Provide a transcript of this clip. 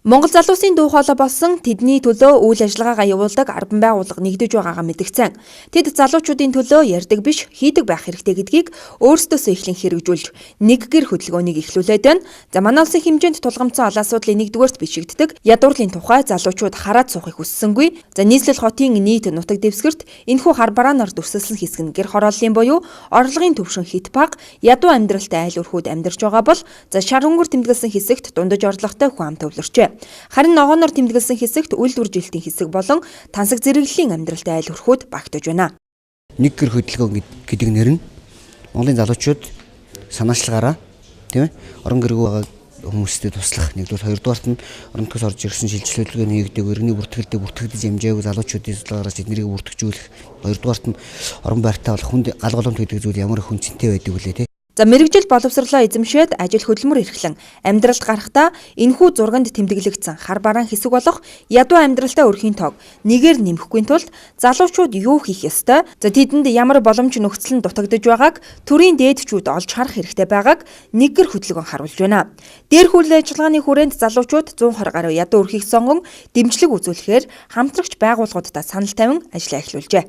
Монгол залуусын дуу хоолой болсон тэдний төлөө үйл ажиллагаагаа явуулдаг арбан байгууллага нэгдэж байгаагаа мэдгцэн. Тэд залуучуудын төлөө ярьдаг биш хийдэг байх хэрэгтэй гэдгийг өөрсдөөсөө эхлэн хэрэгжүүлж нэг гэр хөдөлгөөнийг эхлүүлээд байна. За манай улсын хэмжээнд тулгамдсан олон асуудлыг нэгдүгээрт бишигддэг ядуурлын тухай залуучууд хараад суухыг хүссэнгүй. За нийслэл хотын нийт нутаг дэвсгэрт энэхүү хар бараанаар дүрсэлсэн хэсэг нь гэр хорооллын буюу орлогын төвшин хит бага ядуу амьдралтай айл өрхүүд амьдарч байгаа бол за шар хөнгөр тэмдэглэсэн хэсэгт дундаж орлоготой хүн ам төвлөрчээ. Харин ногооноор тэмдэглэсэн хэсэгт үйлдвэр жилтийн хэсэг болон тансаг зэрэглэлийн амьдралтай айл өрхүүд багтаж байна. Нэг гэр хөдөлгөөн гэдэг нэр нь Монголын залуучууд санаачлагаараа тийм ээ орон гэргүй байгаа хүмүүстэй туслах нэгдүгээр, хоёрдугаарт нь орон нутгаас орж ирсэн шилжилт хөдөлгөөний нэгдэг иргэний бүртгэлтэй бүртгэгдэж амжаагүй залуучуудын судалгаараас эднэрийг бүртгэжүүлэх, хоёрдугаарт нь орон байртаа болох хүнд гал голомт гэдэг зүйл ямар их хүнцэнтэй байдаг вүлээ тийм. За мэрэгжил боловсрлоо эзэмшээд ажил хөдөлмөр эрхлэн амьдралд гарахдаа энэхүү зурганд тэмдэглэгдсэн хар бараан хэсэг болох ядуу амьдралтай өрхийн тоог нэгээр нэмэхгүй тулд залуучууд юу хийх ёстой? За тэдэнд ямар боломж нөхцөл нь дутагдж байгааг төрийн дээдчүүд олж харах хэрэгтэй байгааг нэг гэр хөдөлгөөн харуулж байна. Дээр үйл ажиллагааны хүрээнд залуучууд 120 гаруй ядуу өрхийг сонгон дэмжлэг үзүүлэхээр хамтрагч байгууллагуудаа санал тавин ажиллаа эхлүүлжээ.